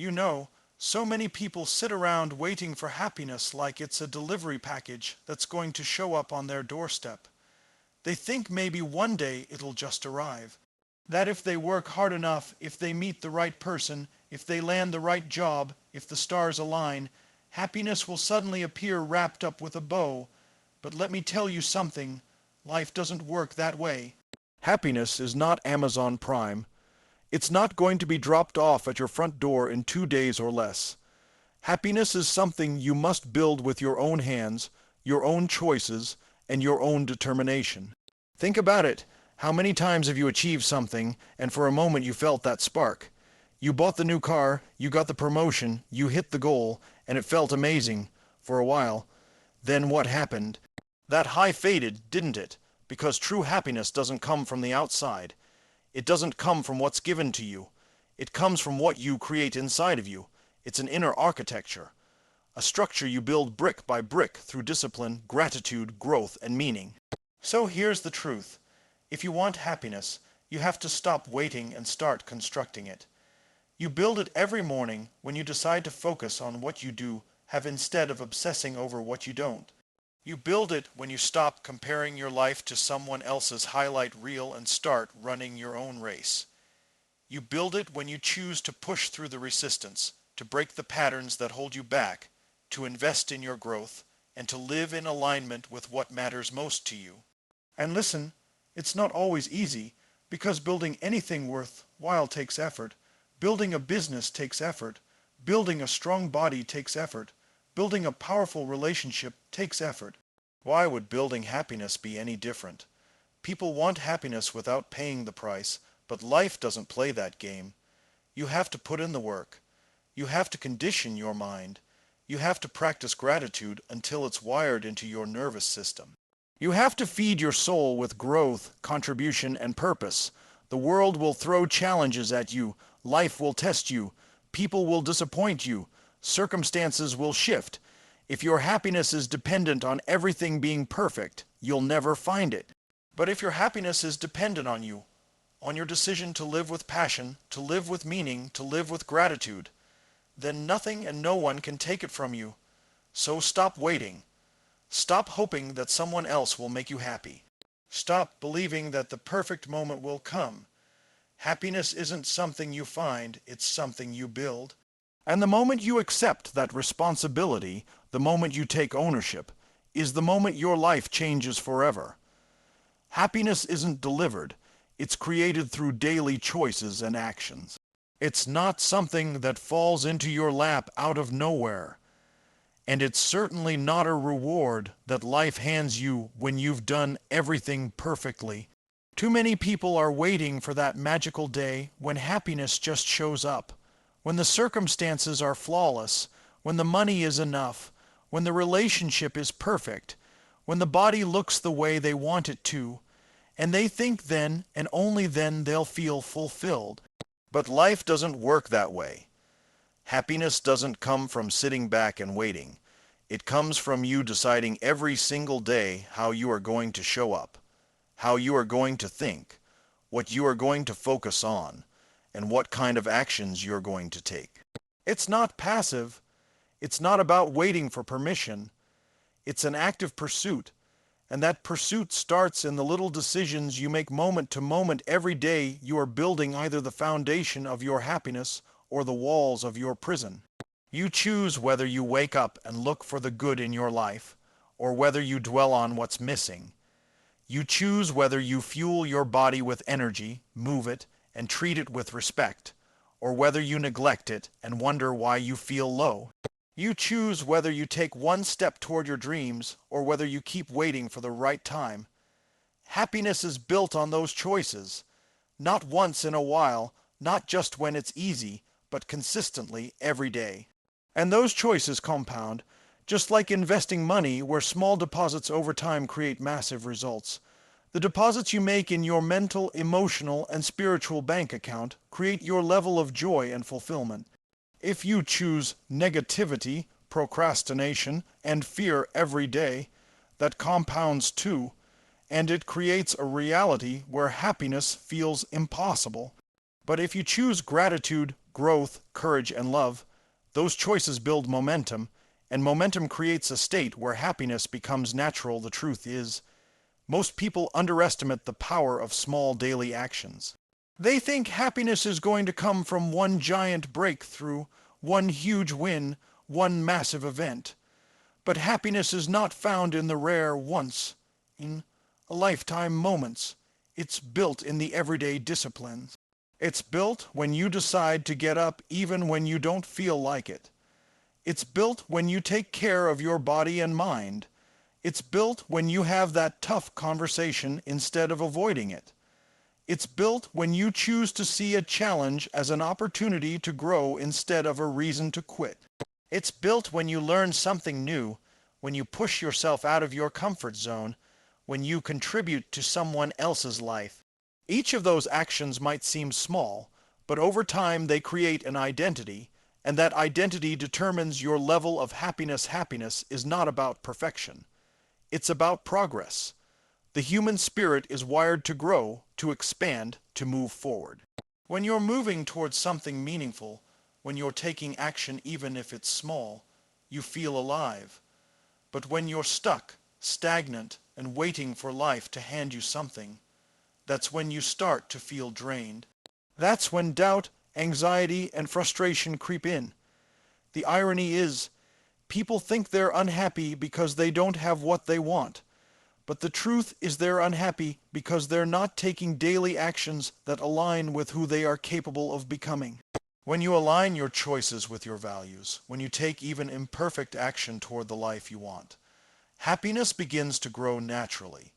You know, so many people sit around waiting for happiness like it's a delivery package that's going to show up on their doorstep. They think maybe one day it'll just arrive. That if they work hard enough, if they meet the right person, if they land the right job, if the stars align, happiness will suddenly appear wrapped up with a bow. But let me tell you something, life doesn't work that way. Happiness is not Amazon Prime. It's not going to be dropped off at your front door in 2 days or less. Happiness is something you must build with your own hands, your own choices, and your own determination. Think about it. How many times have you achieved something, and for a moment you felt that spark? You bought the new car, you got the promotion, you hit the goal, and it felt amazing for a while. Then what happened? That high faded, didn't it? Because true happiness doesn't come from the outside. It doesn't come from what's given to you. It comes from what you create inside of you. It's an inner architecture, a structure you build brick by brick through discipline, gratitude, growth, and meaning. So here's the truth. If you want happiness, you have to stop waiting and start constructing it. You build it every morning when you decide to focus on what you do, have instead of obsessing over what you don't. You build it when you stop comparing your life to someone else's highlight reel and start running your own race. You build it when you choose to push through the resistance, to break the patterns that hold you back, to invest in your growth, and to live in alignment with what matters most to you. And listen, it's not always easy, because building anything worthwhile takes effort. Building a business takes effort. Building a strong body takes effort. Building a powerful relationship takes effort. Why would building happiness be any different? People want happiness without paying the price, but life doesn't play that game. You have to put in the work. You have to condition your mind. You have to practice gratitude until it's wired into your nervous system. You have to feed your soul with growth, contribution, and purpose. The world will throw challenges at you. Life will test you. People will disappoint you. Circumstances will shift. If your happiness is dependent on everything being perfect, you'll never find it. But if your happiness is dependent on you, on your decision to live with passion, to live with meaning, to live with gratitude, then nothing and no one can take it from you. So stop waiting. Stop hoping that someone else will make you happy. Stop believing that the perfect moment will come. Happiness isn't something you find, it's something you build. And the moment you accept that responsibility, the moment you take ownership, is the moment your life changes forever. Happiness isn't delivered, it's created through daily choices and actions. It's not something that falls into your lap out of nowhere. And it's certainly not a reward that life hands you when you've done everything perfectly. Too many people are waiting for that magical day when happiness just shows up, when the circumstances are flawless, when the money is enough, when the relationship is perfect, when the body looks the way they want it to, and they think then and only then they'll feel fulfilled. But life doesn't work that way. Happiness doesn't come from sitting back and waiting. It comes from you deciding every single day how you are going to show up, how you are going to think, what you are going to focus on, and what kind of actions you're going to take. It's not passive. It's not about waiting for permission. It's an active pursuit, and that pursuit starts in the little decisions you make moment to moment every day. You are building either the foundation of your happiness or the walls of your prison. You choose whether you wake up and look for the good in your life, or whether you dwell on what's missing. You choose whether you fuel your body with energy, move it, and treat it with respect, or whether you neglect it and wonder why you feel low. You choose whether you take one step toward your dreams, or whether you keep waiting for the right time. Happiness is built on those choices, not once in a while, not just when it's easy, but consistently every day. And those choices compound, just like investing money where small deposits over time create massive results. The deposits you make in your mental, emotional, and spiritual bank account create your level of joy and fulfillment. If you choose negativity, procrastination, and fear every day, that compounds too, and it creates a reality where happiness feels impossible. But if you choose gratitude, growth, courage, and love, those choices build momentum, and momentum creates a state where happiness becomes natural. The truth is, most people underestimate the power of small daily actions. They think happiness is going to come from one giant breakthrough, one huge win, one massive event. But happiness is not found in the rare once in a lifetime moments. It's built in the everyday disciplines. It's built when you decide to get up even when you don't feel like it. It's built when you take care of your body and mind. It's built when you have that tough conversation instead of avoiding it. It's built when you choose to see a challenge as an opportunity to grow instead of a reason to quit. It's built when you learn something new, when you push yourself out of your comfort zone, when you contribute to someone else's life. Each of those actions might seem small, but over time they create an identity, and that identity determines your level of happiness. Happiness is not about perfection. It's about progress. The human spirit is wired to grow, to expand, to move forward. When you're moving towards something meaningful, when you're taking action even if it's small, you feel alive. But when you're stuck, stagnant, and waiting for life to hand you something, that's when you start to feel drained. That's when doubt, anxiety, and frustration creep in. The irony is, people think they're unhappy because they don't have what they want. But the truth is they're unhappy because they're not taking daily actions that align with who they are capable of becoming. When you align your choices with your values, when you take even imperfect action toward the life you want, happiness begins to grow naturally.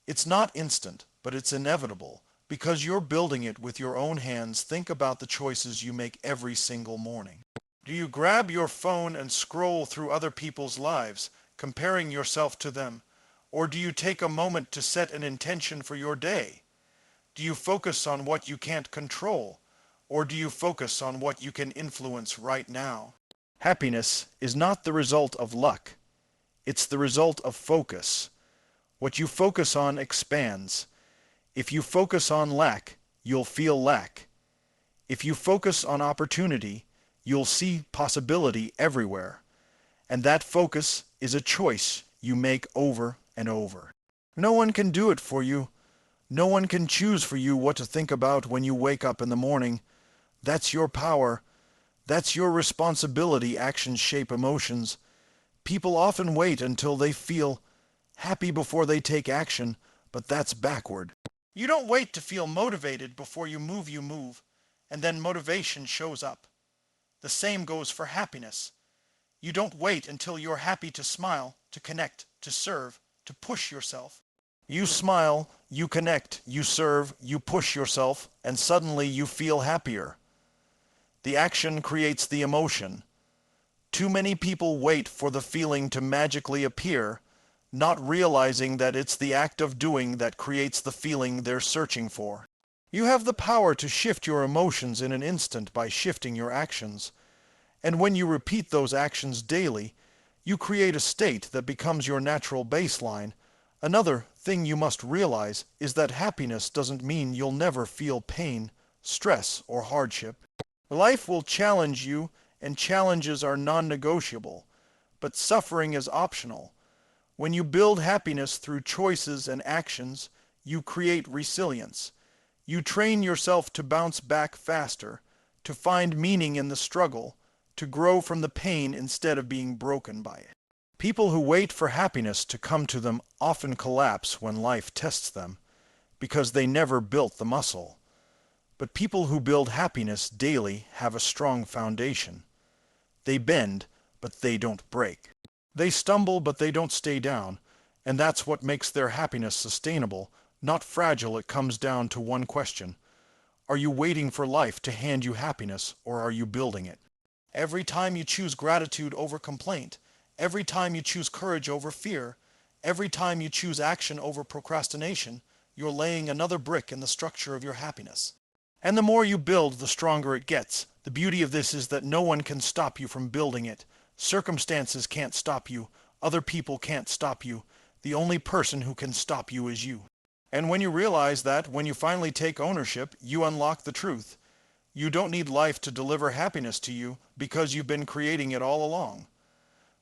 It's not instant, but it's inevitable because you're building it with your own hands. Think about the choices you make every single morning. Do you grab your phone and scroll through other people's lives, comparing yourself to them? Or do you take a moment to set an intention for your day? Do you focus on what you can't control? Or do you focus on what you can influence right now? Happiness is not the result of luck. It's the result of focus. What you focus on expands. If you focus on lack, you'll feel lack. If you focus on opportunity, you'll see possibility everywhere. And that focus is a choice you make over and over. No one can do it for you. No one can choose for you what to think about when you wake up in the morning. That's your power. That's your responsibility. Actions shape emotions. People often wait until they feel happy before they take action, but that's backward. You don't wait to feel motivated before you move, and then motivation shows up. The same goes for happiness. You don't wait until you're happy to smile, to connect, to serve, to push yourself. You smile, you connect, you serve, you push yourself, and suddenly you feel happier. The action creates the emotion. Too many people wait for the feeling to magically appear, not realizing that it's the act of doing that creates the feeling they're searching for. You have the power to shift your emotions in an instant by shifting your actions. And when you repeat those actions daily, you create a state that becomes your natural baseline. Another thing you must realize is that happiness doesn't mean you'll never feel pain, stress, or hardship. Life will challenge you, and challenges are non-negotiable, but suffering is optional. When you build happiness through choices and actions, you create resilience. You train yourself to bounce back faster, to find meaning in the struggle, to grow from the pain instead of being broken by it. People who wait for happiness to come to them often collapse when life tests them, because they never built the muscle. But people who build happiness daily have a strong foundation. They bend, but they don't break. They stumble, but they don't stay down, and that's what makes their happiness sustainable, not fragile. It comes down to one question. Are you waiting for life to hand you happiness, or are you building it? Every time you choose gratitude over complaint, every time you choose courage over fear, every time you choose action over procrastination, you're laying another brick in the structure of your happiness. And the more you build, the stronger it gets. The beauty of this is that no one can stop you from building it. Circumstances can't stop you. Other people can't stop you. The only person who can stop you is you. And when you realize that, when you finally take ownership, you unlock the truth. You don't need life to deliver happiness to you because you've been creating it all along.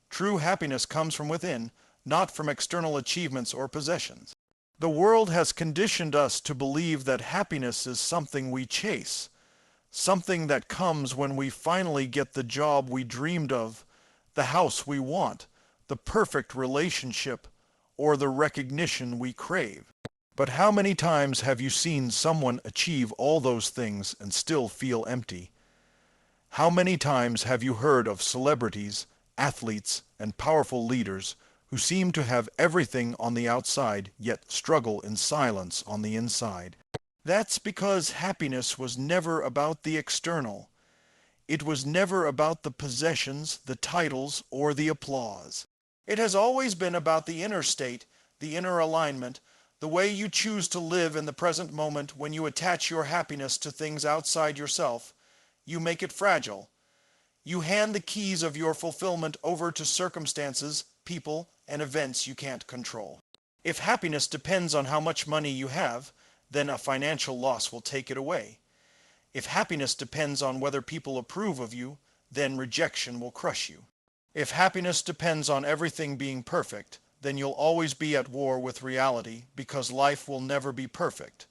True happiness comes from within, not from external achievements or possessions. The world has conditioned us to believe that happiness is something we chase, something that comes when we finally get the job we dreamed of, the house we want, the perfect relationship, or the recognition we crave. But how many times have you seen someone achieve all those things and still feel empty? How many times have you heard of celebrities, athletes, and powerful leaders who seem to have everything on the outside yet struggle in silence on the inside? That's because happiness was never about the external. It was never about the possessions, the titles, or the applause. It has always been about the inner state, the inner alignment, the way you choose to live in the present moment. When you attach your happiness to things outside yourself, you make it fragile. You hand the keys of your fulfillment over to circumstances, people, and events you can't control. If happiness depends on how much money you have, then a financial loss will take it away. If happiness depends on whether people approve of you, then rejection will crush you. If happiness depends on everything being perfect, then you'll always be at war with reality because life will never be perfect.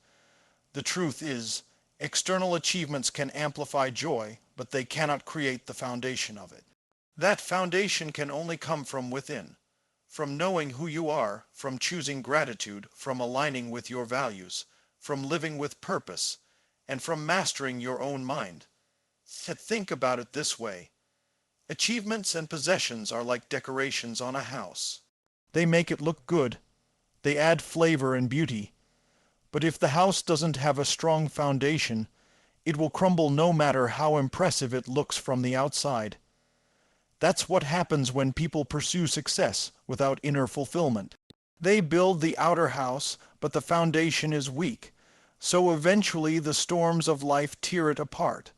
The truth is, external achievements can amplify joy, but they cannot create the foundation of it. That foundation can only come from within, from knowing who you are, from choosing gratitude, from aligning with your values, from living with purpose, and from mastering your own mind. Think about it this way. Achievements and possessions are like decorations on a house. They make it look good. They add flavor and beauty. But if the house doesn't have a strong foundation, it will crumble no matter how impressive it looks from the outside. That's what happens when people pursue success without inner fulfillment. They build the outer house, but the foundation is weak. So eventually the storms of life tear it apart.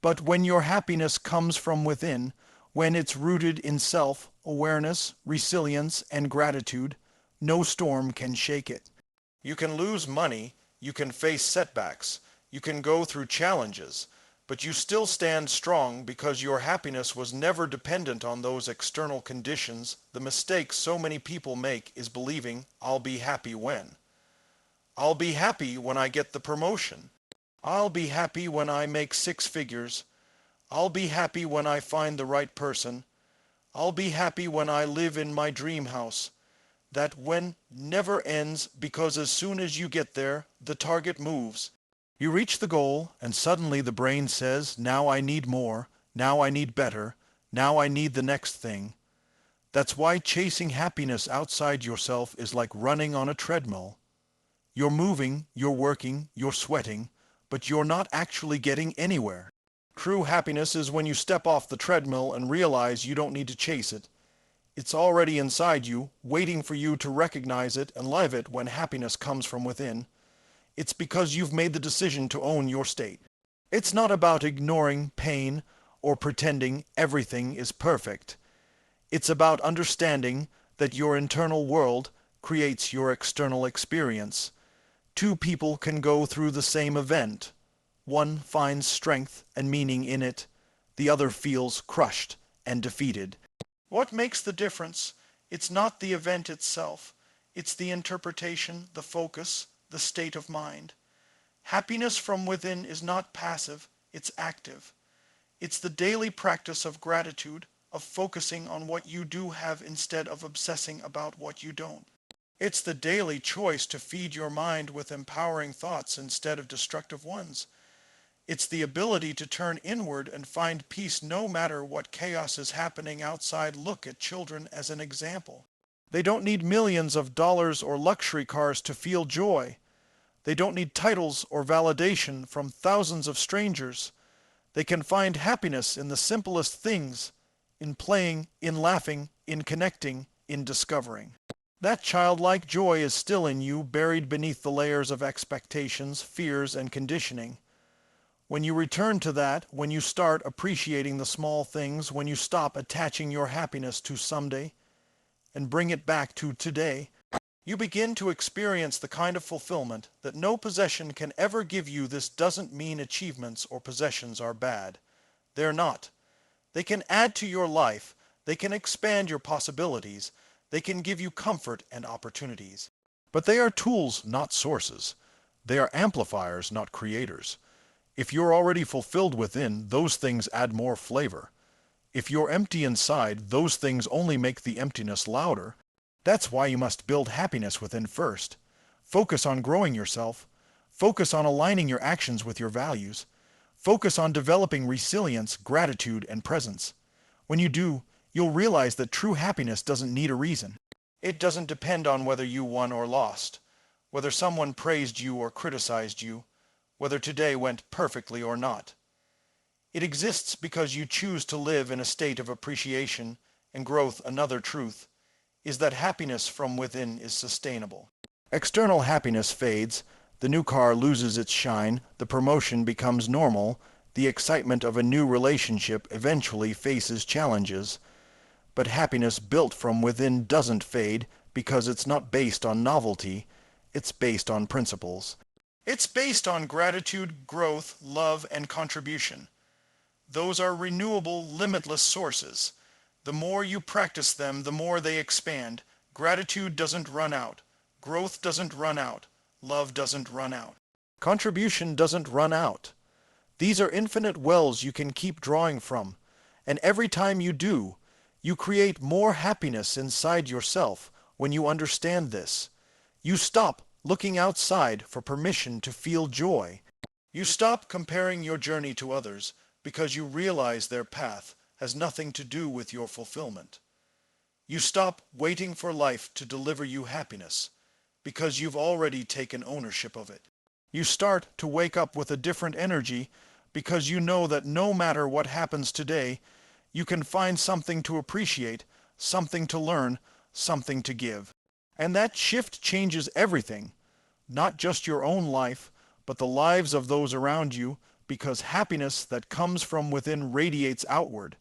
But when your happiness comes from within, when it's rooted in self-awareness, resilience, and gratitude, no storm can shake it. You can lose money, you can face setbacks, you can go through challenges, but you still stand strong because your happiness was never dependent on those external conditions. The mistake so many people make is believing, "I'll be happy when." I'll be happy when I get the promotion. I'll be happy when I make 6 figures. I'll be happy when I find the right person. I'll be happy when I live in my dream house. That when never ends because as soon as you get there, the target moves. You reach the goal and suddenly the brain says, "Now I need more. Now I need better. Now I need the next thing." That's why chasing happiness outside yourself is like running on a treadmill. You're moving, you're working, you're sweating, but you're not actually getting anywhere. True happiness is when you step off the treadmill and realize you don't need to chase it. It's already inside you, waiting for you to recognize it and live it. When happiness comes from within, it's because you've made the decision to own your state. It's not about ignoring pain or pretending everything is perfect. It's about understanding that your internal world creates your external experience. 2 people can go through the same event. One finds strength and meaning in it. The other feels crushed and defeated. What makes the difference? It's not the event itself. It's the interpretation, the focus, the state of mind. Happiness from within is not passive, it's active. It's the daily practice of gratitude, of focusing on what you do have instead of obsessing about what you don't. It's the daily choice to feed your mind with empowering thoughts instead of destructive ones. It's the ability to turn inward and find peace no matter what chaos is happening outside. Look at children as an example. They don't need millions of dollars or luxury cars to feel joy. They don't need titles or validation from thousands of strangers. They can find happiness in the simplest things, in playing, in laughing, in connecting, in discovering. That childlike joy is still in you, buried beneath the layers of expectations, fears, and conditioning. When you return to that, when you start appreciating the small things, when you stop attaching your happiness to someday and bring it back to today, You begin to experience the kind of fulfillment that no possession can ever give you. This doesn't mean achievements or possessions are bad. They're not. They can add to your life, they can expand your possibilities, they can give you comfort and opportunities. But they are tools, not sources. They are amplifiers, not creators. If you're already fulfilled within, those things add more flavor. If you're empty inside, those things only make the emptiness louder. That's why you must build happiness within first. Focus on growing yourself. Focus on aligning your actions with your values. Focus on developing resilience, gratitude, and presence. When you do, you'll realize that true happiness doesn't need a reason. It doesn't depend on whether you won or lost, whether someone praised you or criticized you, whether today went perfectly or not. It exists because you choose to live in a state of appreciation and growth. Another truth is that happiness from within is sustainable. External happiness fades, the new car loses its shine, the promotion becomes normal, the excitement of a new relationship eventually faces challenges. But happiness built from within doesn't fade because it's not based on novelty, it's based on principles. It's based on gratitude, growth, love, and contribution. Those are renewable, limitless sources. The more you practice them, the more they expand. Gratitude doesn't run out. Growth doesn't run out. Love doesn't run out. Contribution doesn't run out. These are infinite wells you can keep drawing from. And every time you do, you create more happiness inside yourself when you understand this. You stop looking outside for permission to feel joy. You stop comparing your journey to others because you realize their path has nothing to do with your fulfillment. You stop waiting for life to deliver you happiness because you've already taken ownership of it. You start to wake up with a different energy because you know that no matter what happens today, you can find something to appreciate, something to learn, something to give. And that shift changes everything, not just your own life, but the lives of those around you, because happiness that comes from within radiates outward.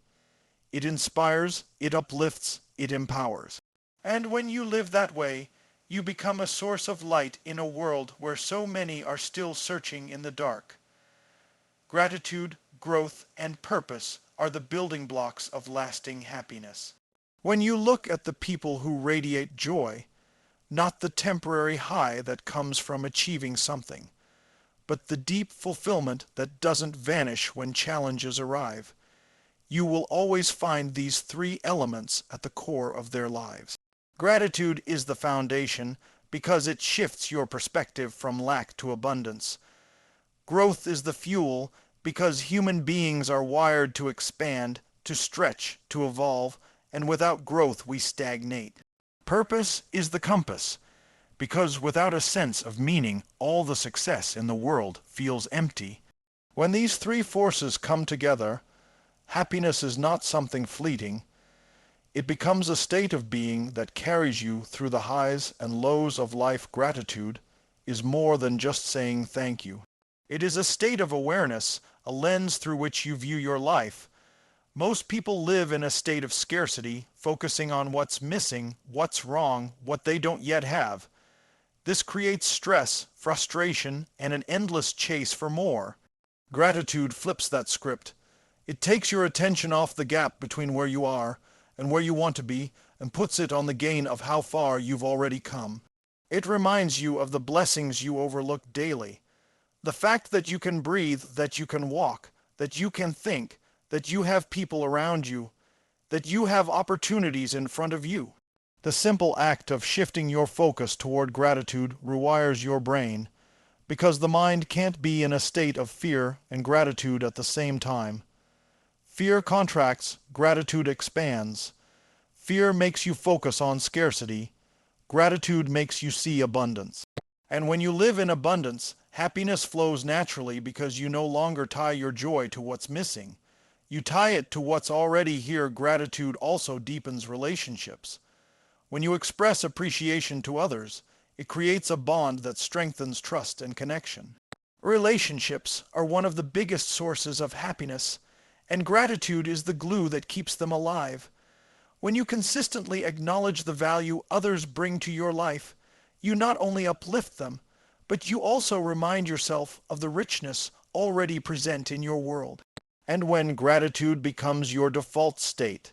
It inspires, it uplifts, it empowers. And when you live that way, you become a source of light in a world where so many are still searching in the dark. Gratitude, growth, and purpose are the building blocks of lasting happiness. When you look at the people who radiate joy, not the temporary high that comes from achieving something, but the deep fulfillment that doesn't vanish when challenges arrive, you will always find these three elements at the core of their lives. Gratitude is the foundation because it shifts your perspective from lack to abundance. Growth is the fuel because human beings are wired to expand, to stretch, to evolve, and without growth we stagnate. Purpose is the compass because without a sense of meaning, all the success in the world feels empty. When these three forces come together, happiness is not something fleeting. It becomes a state of being that carries you through the highs and lows of life. Gratitude is more than just saying thank you. It is a state of awareness, a lens through which you view your life. Most people live in a state of scarcity, focusing on what's missing, what's wrong, what they don't yet have. This creates stress, frustration, and an endless chase for more. Gratitude flips that script. It takes your attention off the gap between where you are and where you want to be and puts it on the gain of how far you've already come. It reminds you of the blessings you overlook daily. The fact that you can breathe, that you can walk, that you can think, that you have people around you, that you have opportunities in front of you. The simple act of shifting your focus toward gratitude rewires your brain, because the mind can't be in a state of fear and gratitude at the same time. Fear contracts, gratitude expands. Fear makes you focus on scarcity. Gratitude makes you see abundance. And when you live in abundance, happiness flows naturally because you no longer tie your joy to what's missing. You tie it to what's already here. Gratitude also deepens relationships. When you express appreciation to others, it creates a bond that strengthens trust and connection. Relationships are one of the biggest sources of happiness, and gratitude is the glue that keeps them alive. When you consistently acknowledge the value others bring to your life, You not only uplift them, but you also remind yourself of the richness already present in your world. And when gratitude becomes your default state,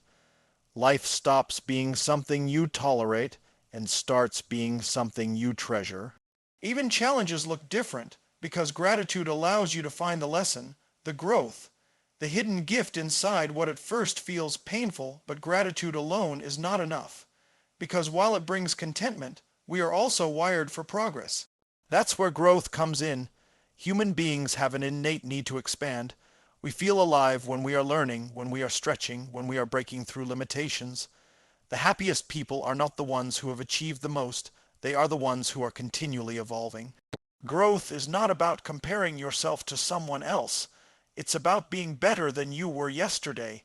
life stops being something you tolerate and starts being something you treasure. Even challenges look different because gratitude allows you to find the lesson, the growth, the hidden gift inside what at first feels painful, but gratitude alone is not enough. Because while it brings contentment, we are also wired for progress. That's where growth comes in. Human beings have an innate need to expand. We feel alive when we are learning, when we are stretching, when we are breaking through limitations. The happiest people are not the ones who have achieved the most, they are the ones who are continually evolving. Growth is not about comparing yourself to someone else. It's about being better than you were yesterday.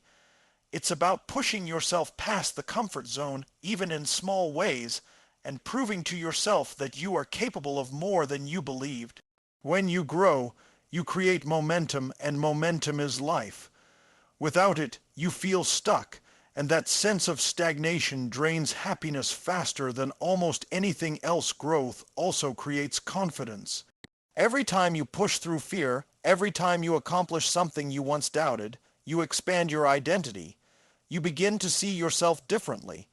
It's about pushing yourself past the comfort zone, even in small ways, and proving to yourself that you are capable of more than you believed. When you grow, you create momentum, and momentum is life. Without it, you feel stuck, and that sense of stagnation drains happiness faster than almost anything else. Growth also creates confidence. Every time you push through fear, every time you accomplish something you once doubted, you expand your identity. You begin to see yourself differently.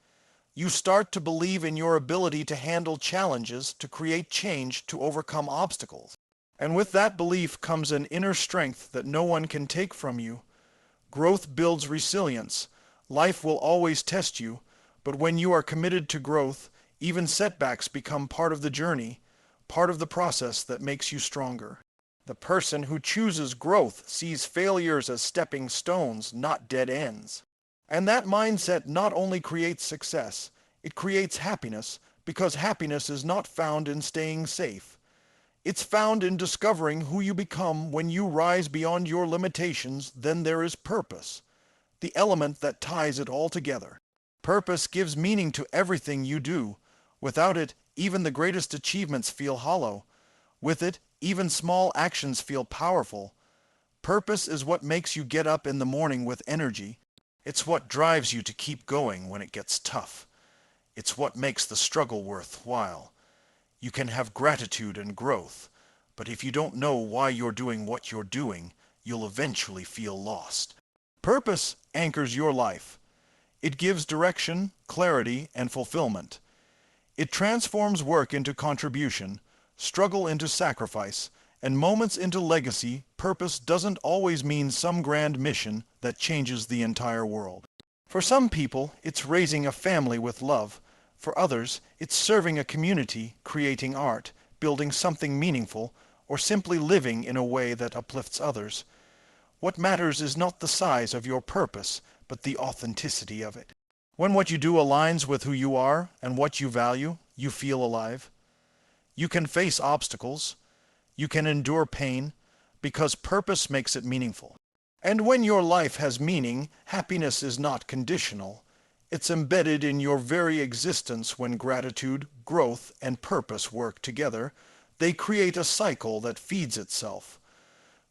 You start to believe in your ability to handle challenges, to create change, to overcome obstacles. And with that belief comes an inner strength that no one can take from you. Growth builds resilience. Life will always test you, but when you are committed to growth, even setbacks become part of the journey, part of the process that makes you stronger. The person who chooses growth sees failures as stepping stones, not dead ends. And that mindset not only creates success, it creates happiness, because happiness is not found in staying safe. It's found in discovering who you become when you rise beyond your limitations. Then there is purpose, the element that ties it all together. Purpose gives meaning to everything you do. Without it, even the greatest achievements feel hollow. With it, even small actions feel powerful. Purpose is what makes you get up in the morning with energy. It's what drives you to keep going when it gets tough. It's what makes the struggle worthwhile. You can have gratitude and growth, but if you don't know why you're doing what you're doing, you'll eventually feel lost. Purpose anchors your life. It gives direction, clarity, and fulfillment. It transforms work into contribution, struggle into sacrifice, and moments into legacy. Purpose doesn't always mean some grand mission that changes the entire world. For some people, it's raising a family with love. For others, it's serving a community, creating art, building something meaningful, or simply living in a way that uplifts others. What matters is not the size of your purpose, but the authenticity of it. When what you do aligns with who you are and what you value, you feel alive. You can face obstacles. You can endure pain, because purpose makes it meaningful. And when your life has meaning, happiness is not conditional. It's embedded in your very existence. When gratitude, growth, and purpose work together, they create a cycle that feeds itself.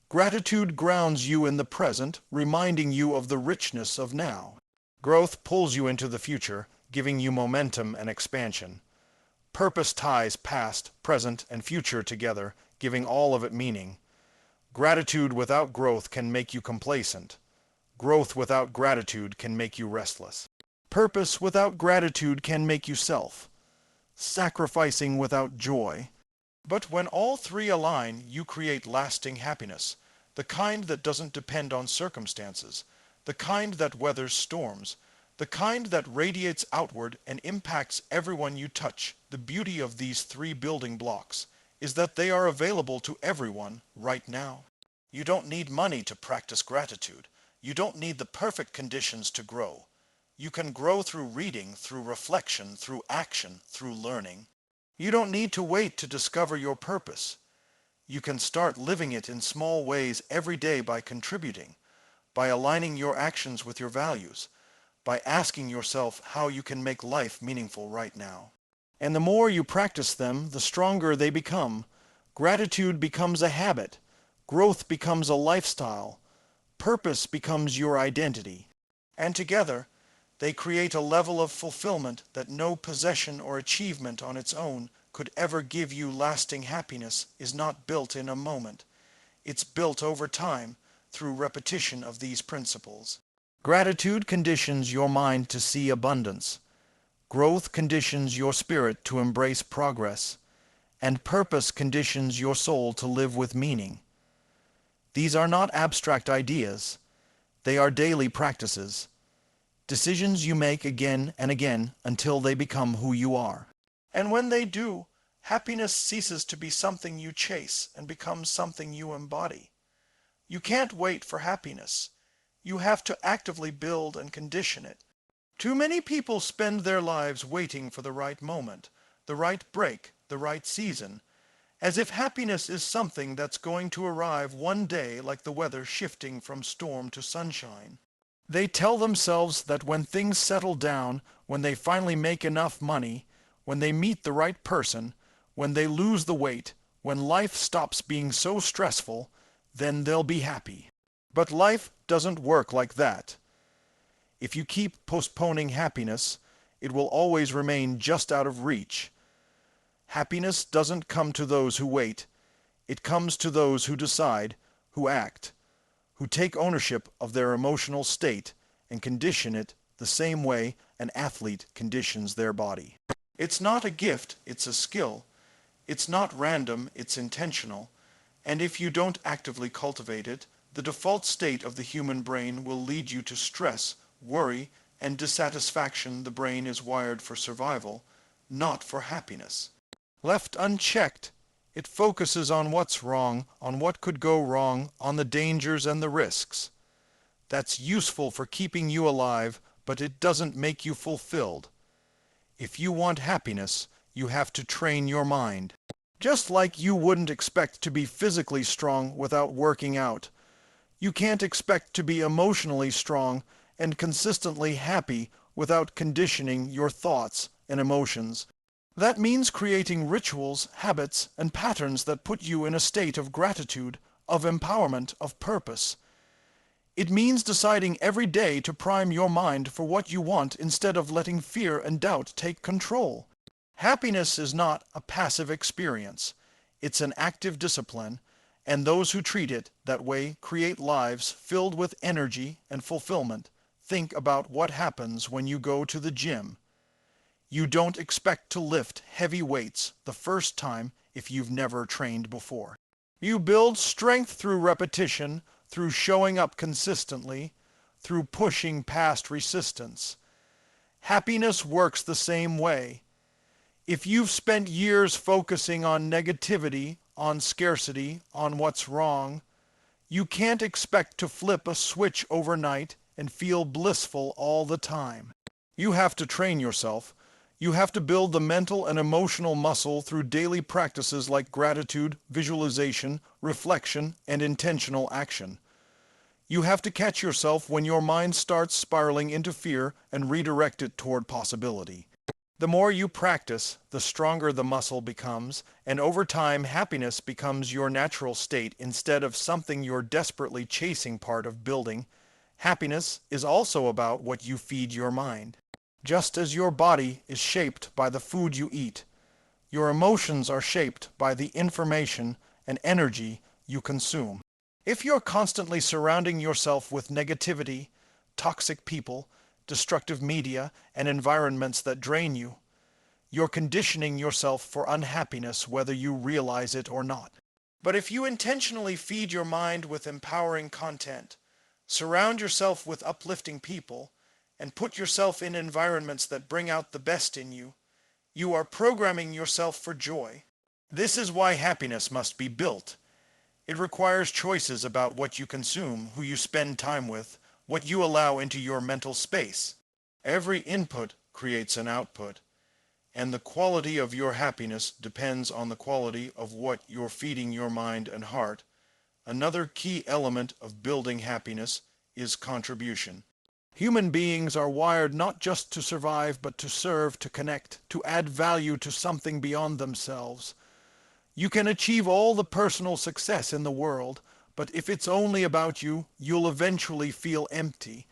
Gratitude grounds you in the present, reminding you of the richness of now. Growth pulls you into the future, giving you momentum and expansion. Purpose ties past, present, and future together, giving all of it meaning. Gratitude without growth can make you complacent. Growth without gratitude can make you restless. Purpose without gratitude can make you self. Sacrificing without joy. But when all three align, you create lasting happiness, the kind that doesn't depend on circumstances, the kind that weathers storms, the kind that radiates outward and impacts everyone you touch. The beauty of these three building blocks is that they are available to everyone right now. You don't need money to practice gratitude. You don't need the perfect conditions to grow. You can grow through reading, through reflection, through action, through learning. You don't need to wait to discover your purpose. You can start living it in small ways every day by contributing, by aligning your actions with your values, by asking yourself how you can make life meaningful right now. And the more you practice them, the stronger they become. Gratitude becomes a habit. Growth becomes a lifestyle. Purpose becomes your identity. And together, they create a level of fulfillment that no possession or achievement on its own could ever give you lasting happiness is not built in a moment. It's built over time through repetition of these principles. Gratitude conditions your mind to see abundance. Growth conditions your spirit to embrace progress. And purpose conditions your soul to live with meaning. These are not abstract ideas. They are daily practices. Decisions you make again and again until they become who you are. And when they do, happiness ceases to be something you chase and becomes something you embody. You can't wait for happiness. You have to actively build and condition it. Too many people spend their lives waiting for the right moment, the right break, the right season, as if happiness is something that's going to arrive one day like the weather shifting from storm to sunshine. They tell themselves that when things settle down, when they finally make enough money, when they meet the right person, when they lose the weight, when life stops being so stressful, then they'll be happy. But life doesn't work like that. If you keep postponing happiness, it will always remain just out of reach. Happiness doesn't come to those who wait. It comes to those who decide, who act, who take ownership of their emotional state and condition it the same way an athlete conditions their body. It's not a gift, it's a skill. It's not random, it's intentional. And if you don't actively cultivate it, the default state of the human brain will lead you to stress, worry, and dissatisfaction. The brain is wired for survival, not for happiness. Left unchecked, it focuses on what's wrong, on what could go wrong, on the dangers and the risks. That's useful for keeping you alive, but it doesn't make you fulfilled. If you want happiness, you have to train your mind. Just like you wouldn't expect to be physically strong without working out, you can't expect to be emotionally strong and consistently happy without conditioning your thoughts and emotions. That means creating rituals, habits, and patterns that put you in a state of gratitude, of empowerment, of purpose. It means deciding every day to prime your mind for what you want instead of letting fear and doubt take control. Happiness is not a passive experience. It's an active discipline, and those who treat it that way create lives filled with energy and fulfillment. Think about what happens when you go to the gym. You don't expect to lift heavy weights the first time if you've never trained before. You build strength through repetition, through showing up consistently, through pushing past resistance. Happiness works the same way. If you've spent years focusing on negativity, on scarcity, on what's wrong, you can't expect to flip a switch overnight and feel blissful all the time. You have to train yourself. You have to build the mental and emotional muscle through daily practices like gratitude, visualization, reflection, and intentional action. You have to catch yourself when your mind starts spiraling into fear and redirect it toward possibility. The more you practice, the stronger the muscle becomes, and over time happiness becomes your natural state instead of something you're desperately chasing. Part of building happiness is also about what you feed your mind. Just as your body is shaped by the food you eat, your emotions are shaped by the information and energy you consume. If you're constantly surrounding yourself with negativity, toxic people, destructive media, and environments that drain you, you're conditioning yourself for unhappiness whether you realize it or not. But if you intentionally feed your mind with empowering content, surround yourself with uplifting people, and put yourself in environments that bring out the best in you, you are programming yourself for joy. This is why happiness must be built. It requires choices about what you consume, who you spend time with, what you allow into your mental space. Every input creates an output, and the quality of your happiness depends on the quality of what you're feeding your mind and heart. Another key element of building happiness is contribution. Human beings are wired not just to survive, but to serve, to connect, to add value to something beyond themselves. You can achieve all the personal success in the world, but if it's only about you, you'll eventually feel empty.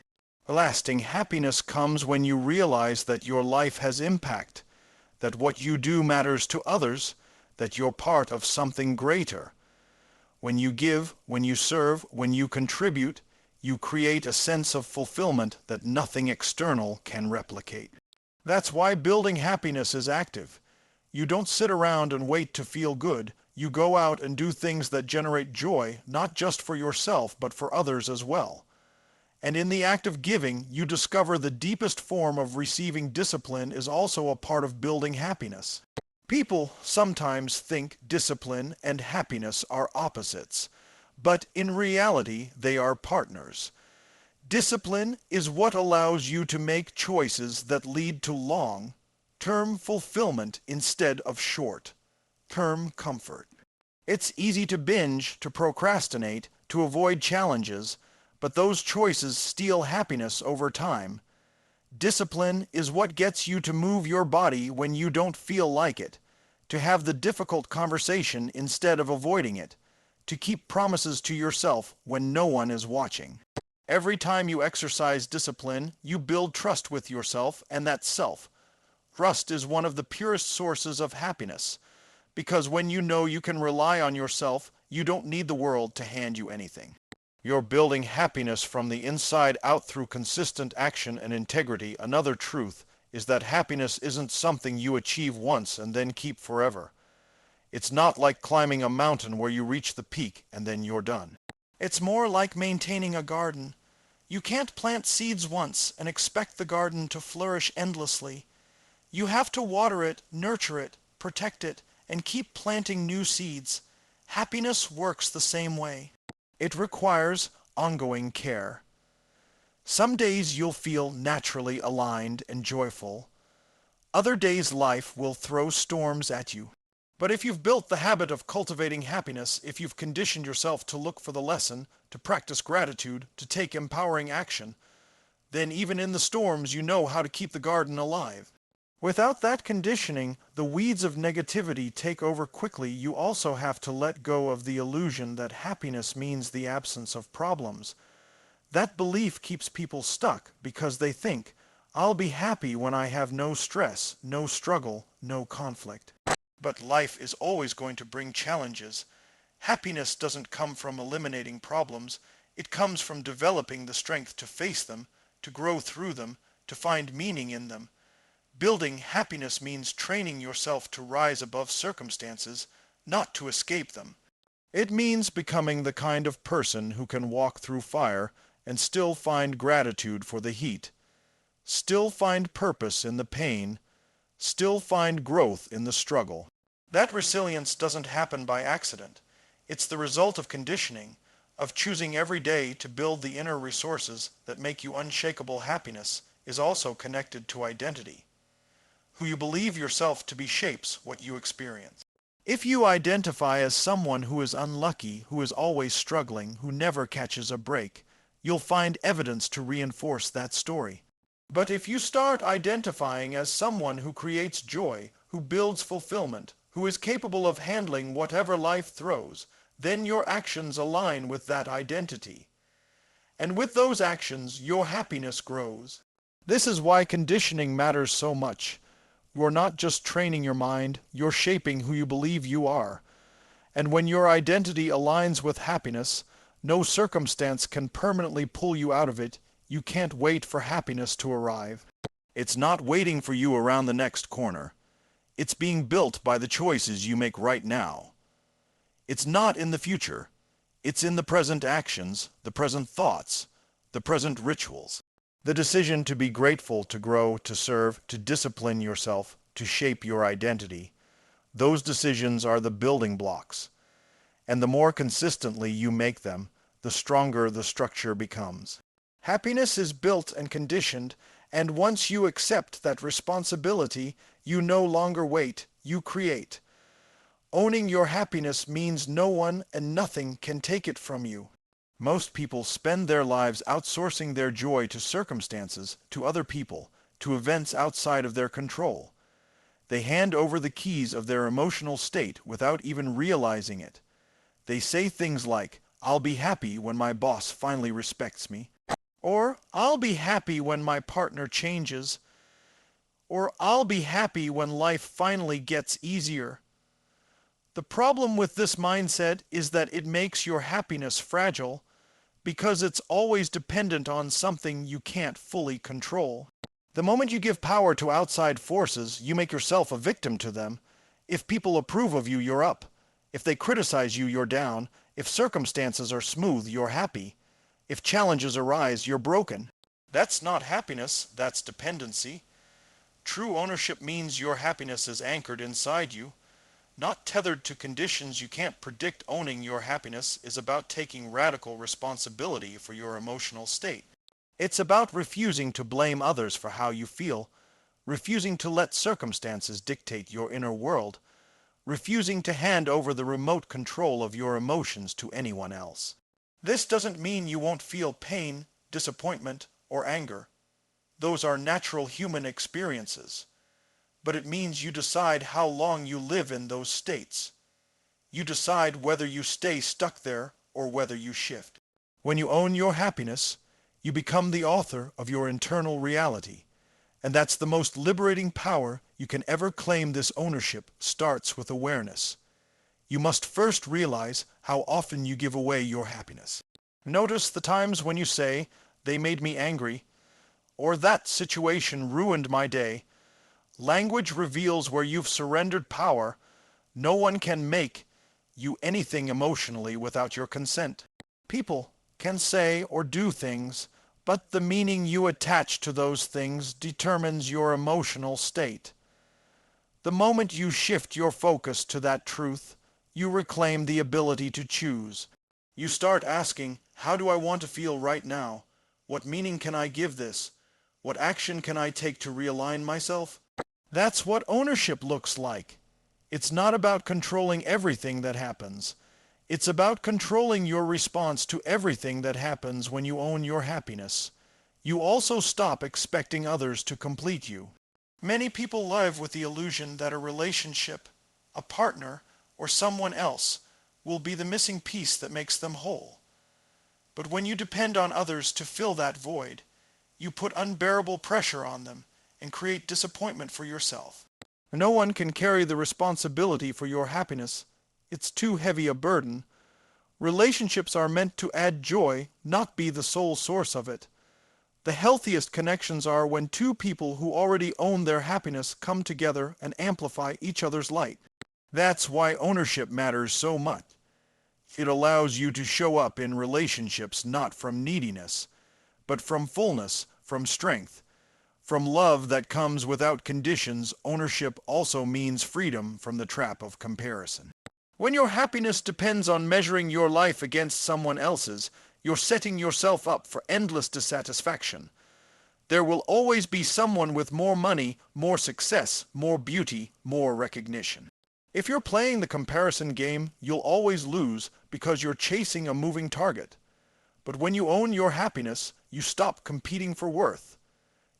Lasting happiness comes when you realize that your life has impact, that what you do matters to others, that you're part of something greater. When you give, when you serve, when you contribute, you create a sense of fulfillment that nothing external can replicate. That's why building happiness is active. You don't sit around and wait to feel good. You go out and do things that generate joy, not just for yourself, but for others as well. And in the act of giving, you discover the deepest form of receiving discipline is also a part of building happiness. People sometimes think discipline and happiness are opposites, but in reality, they are partners. Discipline is what allows you to make choices that lead to long-term fulfillment instead of short-term comfort. It's easy to binge, to procrastinate, to avoid challenges, but those choices steal happiness over time. Discipline is what gets you to move your body when you don't feel like it, to have the difficult conversation instead of avoiding it, to keep promises to yourself when no one is watching. Every time you exercise discipline, you build trust with yourself and that self. Trust is one of the purest sources of happiness, because when you know you can rely on yourself, you don't need the world to hand you anything. You're building happiness from the inside out through consistent action and integrity. Another truth is that happiness isn't something you achieve once and then keep forever. It's not like climbing a mountain where you reach the peak and then you're done. It's more like maintaining a garden. You can't plant seeds once and expect the garden to flourish endlessly. You have to water it, nurture it, protect it, and keep planting new seeds. Happiness works the same way. It requires ongoing care. Some days you'll feel naturally aligned and joyful. Other days life will throw storms at you. But if you've built the habit of cultivating happiness, if you've conditioned yourself to look for the lesson, to practice gratitude, to take empowering action, then even in the storms you know how to keep the garden alive. Without that conditioning, the weeds of negativity take over quickly. You also have to let go of the illusion that happiness means the absence of problems. That belief keeps people stuck because they think, I'll be happy when I have no stress, no struggle, no conflict. But life is always going to bring challenges. Happiness doesn't come from eliminating problems. It comes from developing the strength to face them, to grow through them, to find meaning in them. Building happiness means training yourself to rise above circumstances, not to escape them. It means becoming the kind of person who can walk through fire and still find gratitude for the heat, still find purpose in the pain, still find growth in the struggle. That resilience doesn't happen by accident. It's the result of conditioning, of choosing every day to build the inner resources that make you unshakable. Happiness is also connected to identity. Who you believe yourself to be shapes what you experience. If you identify as someone who is unlucky, who is always struggling, who never catches a break, you'll find evidence to reinforce that story. But if you start identifying as someone who creates joy, who builds fulfillment, who is capable of handling whatever life throws, then your actions align with that identity. And with those actions, your happiness grows. This is why conditioning matters so much. You're not just training your mind, you're shaping who you believe you are. And when your identity aligns with happiness, no circumstance can permanently pull you out of it. You can't wait for happiness to arrive. It's not waiting for you around the next corner. It's being built by the choices you make right now. It's not in the future. It's in the present actions, the present thoughts, the present rituals. The decision to be grateful, to grow, to serve, to discipline yourself, to shape your identity. Those decisions are the building blocks. And the more consistently you make them, the stronger the structure becomes. Happiness is built and conditioned, and once you accept that responsibility, you no longer wait, you create. Owning your happiness means no one and nothing can take it from you. Most people spend their lives outsourcing their joy to circumstances, to other people, to events outside of their control. They hand over the keys of their emotional state without even realizing it. They say things like, I'll be happy when my boss finally respects me, or I'll be happy when my partner changes, or I'll be happy when life finally gets easier. The problem with this mindset is that it makes your happiness fragile because it's always dependent on something you can't fully control. The moment you give power to outside forces, you make yourself a victim to them. If people approve of you, you're up. If they criticize you, you're down. If circumstances are smooth, you're happy. If challenges arise, you're broken. That's not happiness, that's dependency. True ownership means your happiness is anchored inside you, not tethered to conditions you can't predict. Owning your happiness is about taking radical responsibility for your emotional state. It's about refusing to blame others for how you feel, refusing to let circumstances dictate your inner world, refusing to hand over the remote control of your emotions to anyone else. This doesn't mean you won't feel pain, disappointment, or anger. Those are natural human experiences. But it means you decide how long you live in those states. You decide whether you stay stuck there or whether you shift. When you own your happiness, you become the author of your internal reality. And that's the most liberating power you can ever claim. This ownership starts with awareness. You must first realize how often you give away your happiness. Notice the times when you say, "They made me angry," or "That situation ruined my day." Language reveals where you've surrendered power. No one can make you anything emotionally without your consent. People can say or do things, but the meaning you attach to those things determines your emotional state. The moment you shift your focus to that truth, you reclaim the ability to choose. You start asking, how do I want to feel right now? What meaning can I give this? What action can I take to realign myself? That's what ownership looks like. It's not about controlling everything that happens. It's about controlling your response to everything that happens. When you own your happiness, you also stop expecting others to complete you. Many people live with the illusion that a relationship, a partner, or someone else will be the missing piece that makes them whole. But when you depend on others to fill that void, you put unbearable pressure on them and create disappointment for yourself. No one can carry the responsibility for your happiness. It's too heavy a burden. Relationships are meant to add joy, not be the sole source of it. The healthiest connections are when two people who already own their happiness come together and amplify each other's light. That's why ownership matters so much. It allows you to show up in relationships not from neediness, but from fullness, from strength, from love that comes without conditions. Ownership also means freedom from the trap of comparison. When your happiness depends on measuring your life against someone else's, you're setting yourself up for endless dissatisfaction. There will always be someone with more money, more success, more beauty, more recognition. If you're playing the comparison game, you'll always lose because you're chasing a moving target. But when you own your happiness, you stop competing for worth.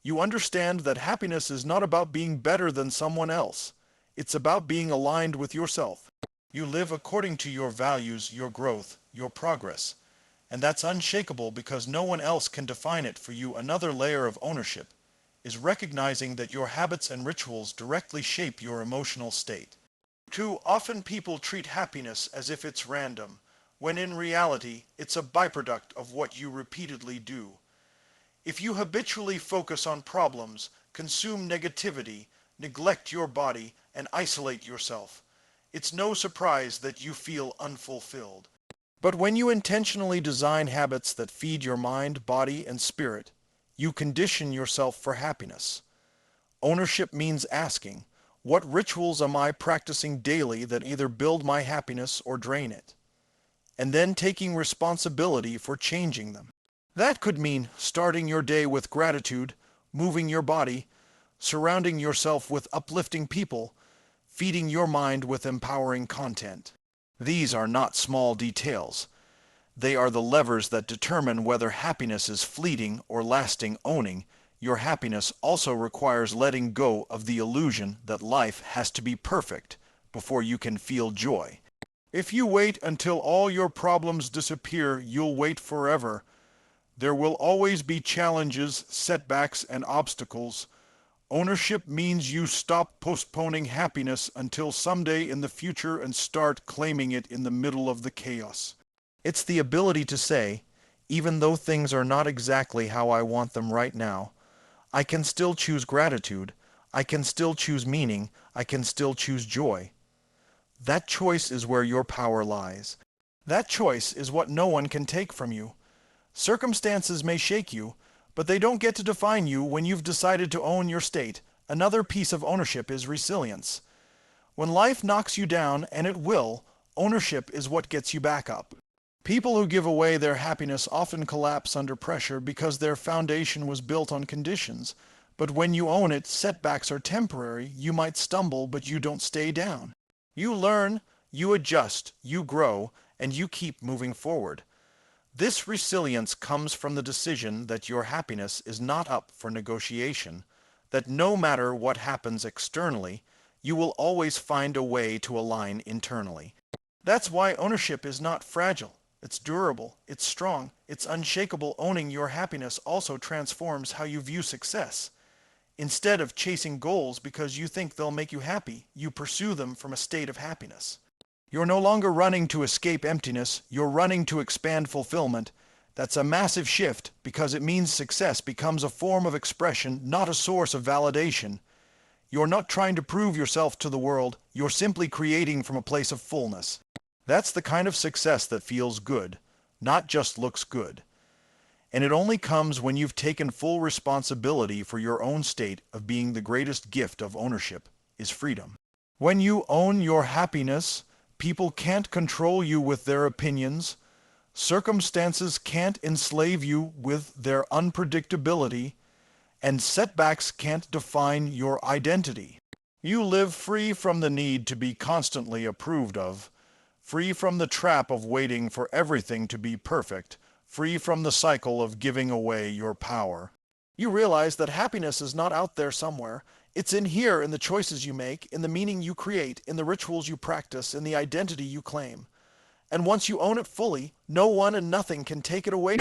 You understand that happiness is not about being better than someone else. It's about being aligned with yourself. You live according to your values, your growth, your progress. And that's unshakable because no one else can define it for you. Another layer of ownership is recognizing that your habits and rituals directly shape your emotional state. Too often people treat happiness as if it's random, when in reality it's a byproduct of what you repeatedly do. If you habitually focus on problems, consume negativity, neglect your body, and isolate yourself, it's no surprise that you feel unfulfilled. But when you intentionally design habits that feed your mind, body, and spirit, you condition yourself for happiness. Ownership means asking, what rituals am I practicing daily that either build my happiness or drain it? And then taking responsibility for changing them. That could mean starting your day with gratitude, moving your body, surrounding yourself with uplifting people, feeding your mind with empowering content. These are not small details. They are the levers that determine whether happiness is fleeting or lasting. Owning your happiness also requires letting go of the illusion that life has to be perfect before you can feel joy. If you wait until all your problems disappear, you'll wait forever. There will always be challenges, setbacks, and obstacles. Ownership means you stop postponing happiness until someday in the future and start claiming it in the middle of the chaos. It's the ability to say, even though things are not exactly how I want them right now, I can still choose gratitude, I can still choose meaning, I can still choose joy. That choice is where your power lies. That choice is what no one can take from you. Circumstances may shake you, but they don't get to define you when you've decided to own your state. Another piece of ownership is resilience. When life knocks you down, and it will, ownership is what gets you back up. People who give away their happiness often collapse under pressure because their foundation was built on conditions. But when you own it, setbacks are temporary. You might stumble, but you don't stay down. You learn, you adjust, you grow, and you keep moving forward. This resilience comes from the decision that your happiness is not up for negotiation, that no matter what happens externally, you will always find a way to align internally. That's why ownership is not fragile. It's durable, it's strong, it's unshakable. Owning your happiness also transforms how you view success. Instead of chasing goals because you think they'll make you happy, you pursue them from a state of happiness. You're no longer running to escape emptiness, you're running to expand fulfillment. That's a massive shift because it means success becomes a form of expression, not a source of validation. You're not trying to prove yourself to the world, you're simply creating from a place of fullness. That's the kind of success that feels good, not just looks good. And it only comes when you've taken full responsibility for your own state of being. The greatest gift of ownership is freedom. When you own your happiness, people can't control you with their opinions. Circumstances can't enslave you with their unpredictability, and setbacks can't define your identity. You live free from the need to be constantly approved of, free from the trap of waiting for everything to be perfect, free from the cycle of giving away your power. You realize that happiness is not out there somewhere. It's in here, in the choices you make, in the meaning you create, in the rituals you practice, in the identity you claim. And once you own it fully, no one and nothing can take it away.